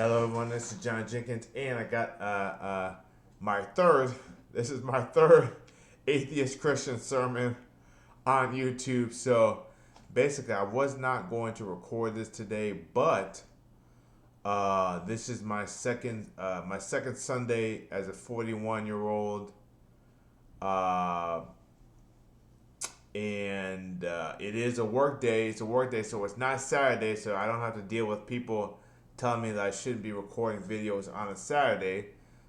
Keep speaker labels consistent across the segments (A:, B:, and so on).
A: Hello everyone, this is John Jenkins, and I got this is my third Atheist Christian Sermon on YouTube. So basically I was not going to record this today, but this is my second Sunday as a 41-year-old. And it is a work day. It's a work day, so it's not Saturday, so I don't have to deal with people telling me that I shouldn't be recording videos on a Saturday.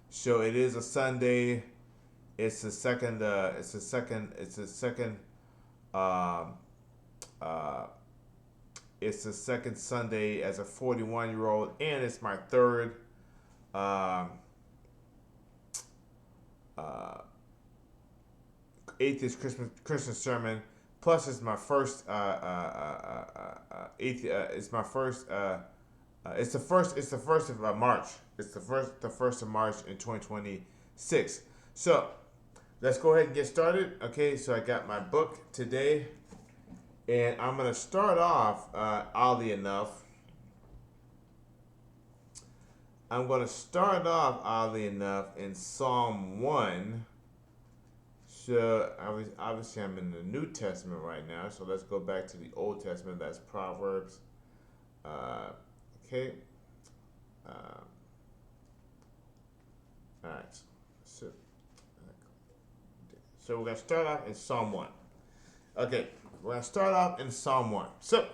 A: So it is a Sunday. It's the second. It's the second Sunday as a 41-year-old, and it's my third. Atheist Christian Sermon. Plus, it's my first it's my first. It's the first. It's the first of March. It's the first of March in 2026. So let's go ahead and get started. Okay, so I got my book today, and I'm gonna start off. Oddly enough, in Psalm 1. So obviously I'm in the New Testament right now. So let's go back to the Old Testament. That's Proverbs. Okay. All right. So we're gonna start off in Psalm 1. Okay, we're gonna start off in Psalm 1. So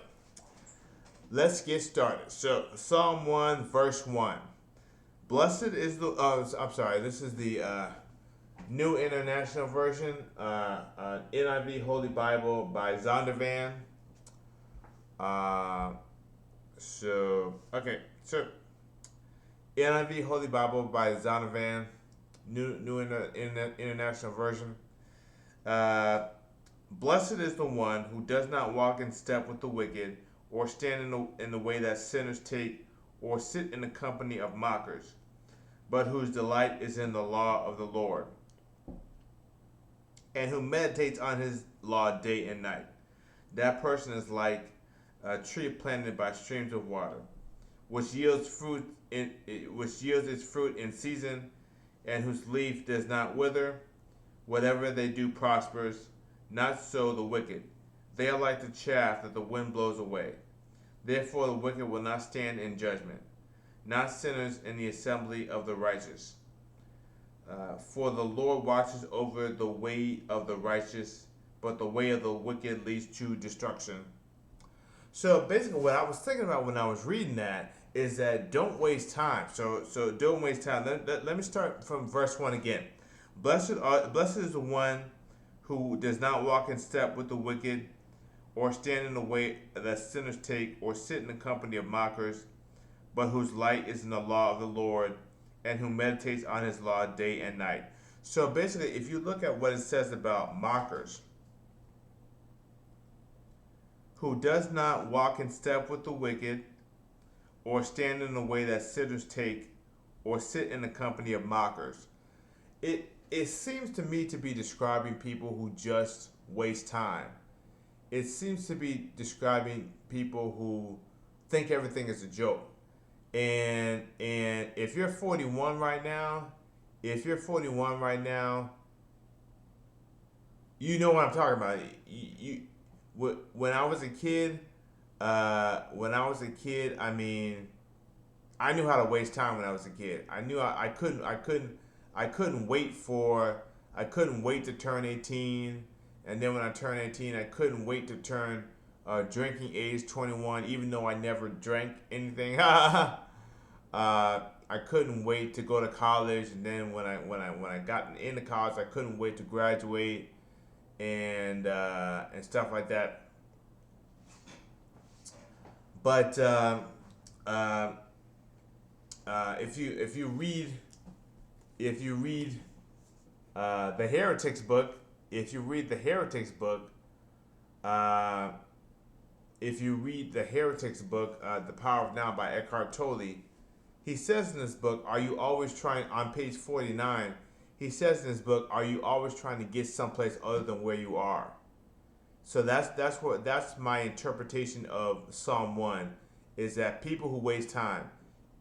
A: let's get started. So Psalm 1, verse 1. Blessed is the. I'm sorry. This is the New International Version, NIV Holy Bible by Zondervan. So NIV Holy Bible by Zondervan, New International Version. Blessed is the one who does not walk in step with the wicked, or stand in the way that sinners take, or sit in the company of mockers, but whose delight is in the law of the Lord, and who meditates on his law day and night. That person is like a tree planted by streams of water, which yields its fruit in season, and whose leaf does not wither. Whatever they do prospers. Not so the wicked. They are like the chaff that the wind blows away. Therefore the wicked will not stand in judgment, not sinners in the assembly of the righteous. For the Lord watches over the way of the righteous, but the way of the wicked leads to destruction. So basically what I was thinking about when I was reading that is that don't waste time. So don't waste time. Let me start from verse 1 again. Blessed is the one who does not walk in step with the wicked, or stand in the way that sinners take, or sit in the company of mockers, but whose light is in the law of the Lord, and who meditates on his law day and night. So basically, if you look at what it says about mockers, who does not walk in step with the wicked, or stand in the way that sinners take, or sit in the company of mockers. It seems to me to be describing people who just waste time. It seems to be describing people who think everything is a joke. And if you're 41 right now, you know what I'm talking about. When I was a kid, I mean, I knew how to waste time when I was a kid. I knew I couldn't wait to turn 18, and then when I turned 18, I couldn't wait to turn drinking age 21, even though I never drank anything. I couldn't wait to go to college, and then when I got into college, I couldn't wait to graduate and stuff like that. But if you read the Heretics book, The Power of Now by Eckhart Tolle, he says in this book, on page 49, he says in his book, are you always trying to get someplace other than where you are? So that's my interpretation of Psalm 1, is that people who waste time.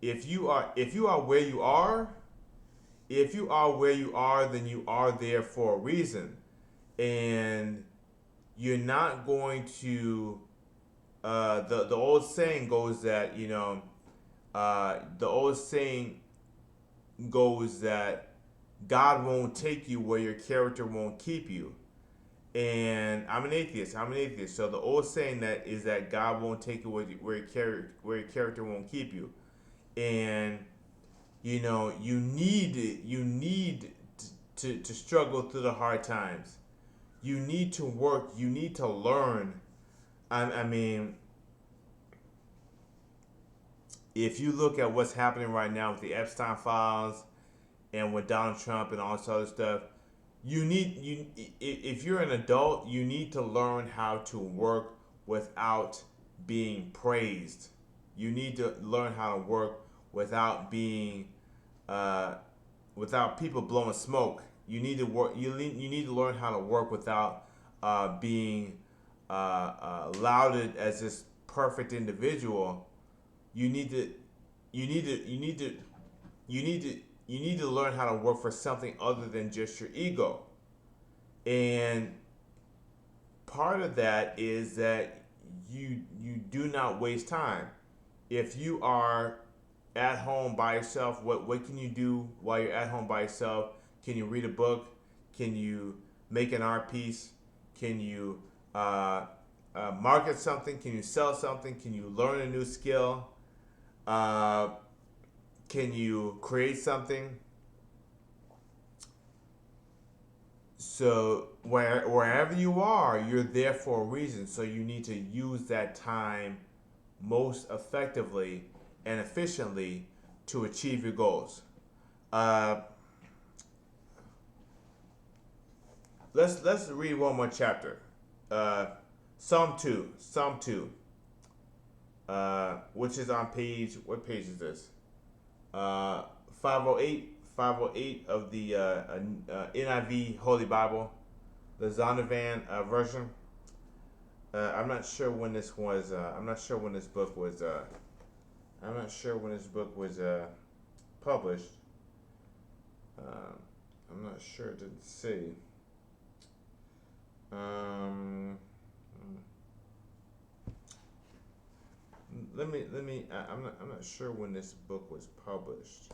A: if you are where you are, if you are where you are, then you are there for a reason, and you're not going to. The old saying goes that the old saying goes that God won't take you where your character won't keep you. And I'm an atheist. I'm an atheist. So the old saying that is that God won't take you where your character won't keep you. And you need to struggle through the hard times. You need to work. You need to learn. I mean, if you look at what's happening right now with the Epstein files and with Donald Trump and all this other stuff, if you're an adult, you need to learn how to work without being praised. You need to learn how to work without being without people blowing smoke. You need to work. You need to learn how to work without being lauded as this perfect individual. You need to you need to you need to you need to you need to learn how to work for something other than just your ego. And part of that is that you do not waste time. If you are at home by yourself, what can you do while you're at home by yourself? Can you read a book? Can you make an art piece? Can you market something? Can you sell something? Can you learn a new skill? Can you create something? So wherever you are, you're there for a reason. So you need to use that time most effectively and efficiently to achieve your goals. Let's read one more chapter. Psalm 2, which is on page, what page is this? 508 of the NIV Holy Bible, the Zondervan version. I'm not sure when this was. I'm not sure when this book was. I'm not sure when this book was published. I'm not sure. It didn't say. Let me. I'm not sure when this book was published.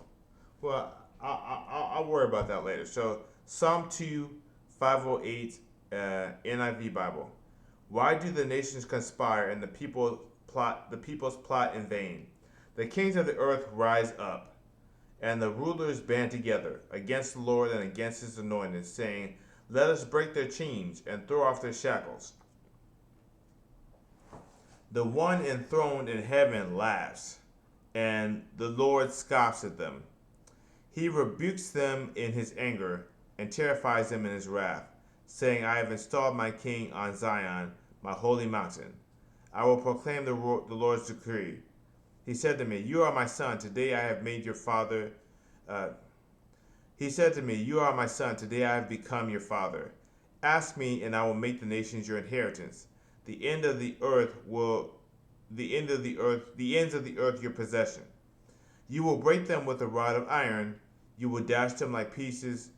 A: Well, I'll worry about that later. So Psalm 2, 508, NIV Bible. Why do the nations conspire and the peoples plot in vain? The kings of the earth rise up, and the rulers band together against the Lord and against his anointed, saying, let us break their chains and throw off their shackles. The one enthroned in heaven laughs, and the Lord scoffs at them. He rebukes them in his anger and terrifies them in his wrath, saying, I have installed my king on Zion, my holy mountain. I will proclaim the Lord's decree. He said to me, you are my son, today I have made your father. He said to me, you are my son, today I have become your father. Ask me, and I will make the nations your inheritance. The ends of the earth your possession. You will break them with a rod of iron. You will dash them to pieces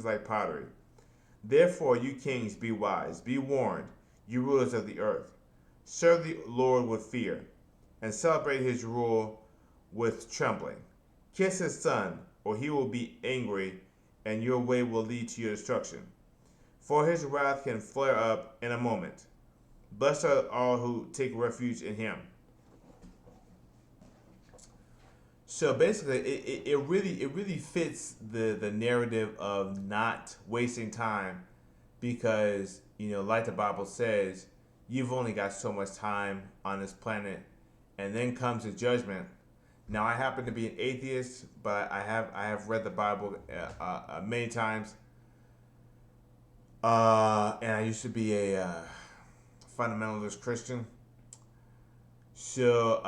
A: like pottery. Therefore, you kings, be wise, be warned, you rulers of the earth. Serve the Lord with fear, and celebrate his rule with trembling. Kiss his son, or he will be angry, and your way will lead to your destruction. For his wrath can flare up in a moment. Blessed are all who take refuge in him. So basically, it really fits the narrative of not wasting time, because like the Bible says, you've only got so much time on this planet, and then comes the judgment. Now, I happen to be an atheist, but I have read the Bible many times, and I used to be a fundamentalist Christian. So,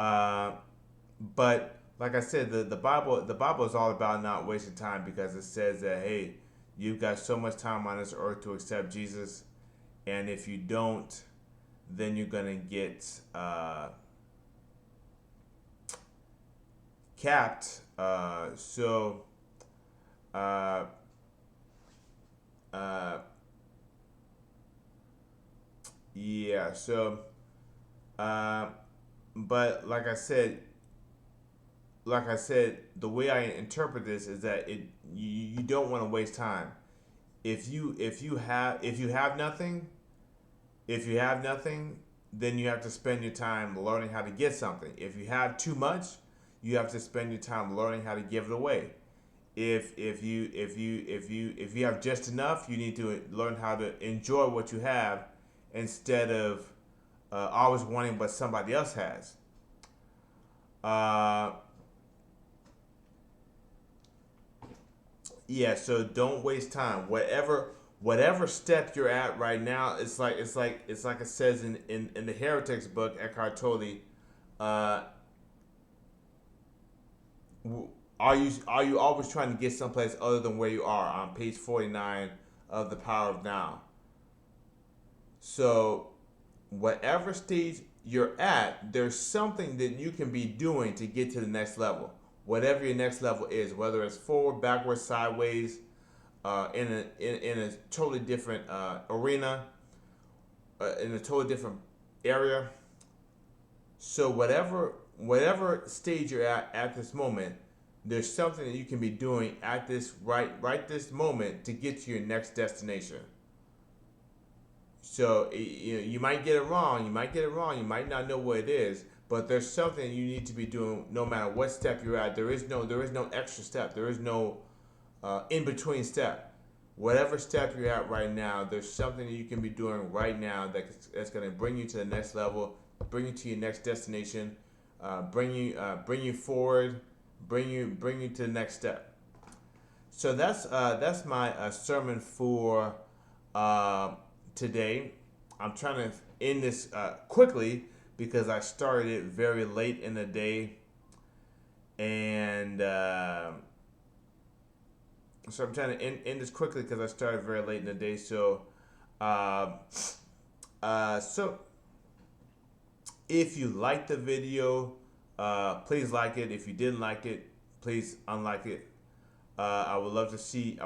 A: but like I said, the Bible is all about not wasting time, because it says that, hey, you've got so much time on this earth to accept Jesus, and if you don't, then you're gonna get capped. So uh, uh, yeah. So uh, but like I said, the way I interpret this is that you don't want to waste time. If you have nothing, then you have to spend your time learning how to get something. If you have too much, you have to spend your time learning how to give it away. If you have just enough, you need to learn how to enjoy what you have instead of always wanting what somebody else has. Uh, yeah, so don't waste time. Whatever step you're at right now, it's like it says in the Heretics book, Eckhart Tolle. Uh, are you always trying to get someplace other than where you are? On page 49 of The Power of Now. So whatever stage you're at, there's something that you can be doing to get to the next level. Whatever your next level is, whether it's forward, backwards, sideways, in a totally different arena, in a totally different area. So whatever stage you're at this moment, there's something that you can be doing at this right this moment to get to your next destination. So you might get it wrong. You might get it wrong. You might not know what it is, but there's something you need to be doing no matter what step you're at. There is no extra step. There is no in between step. Whatever step you're at right now, there's something that you can be doing right now that's going to bring you to the next level, bring you to your next destination, bring you forward, bring you to the next step. So that's my sermon for today. I'm trying to end this quickly because I started it very late in the day, and so I'm trying to end this quickly because I started very late in the day. So, so if you liked the video, please like it. If you didn't like it, please unlike it. I would love to see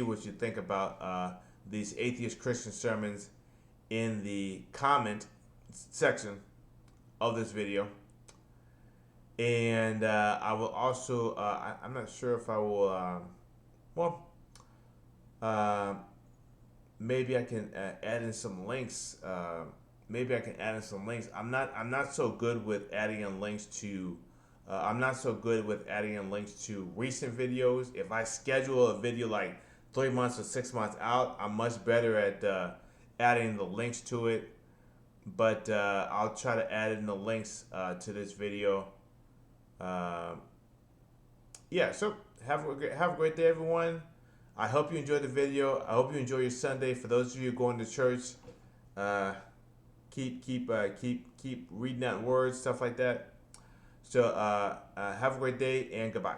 A: what you think about these atheist Christian sermons in the comment section of this video. And I will also, I'm not sure if I will, maybe I can add in some links. I'm not so good with adding in links to. I'm not so good with adding in links to recent videos. If I schedule a video like 3 months or 6 months out, I'm much better at adding the links to it. But I'll try to add in the links to this video. Yeah, so have a great day, everyone. I hope you enjoyed the video. I hope you enjoy your Sunday. For those of you going to church, keep reading that word, stuff like that. So have a great day and goodbye.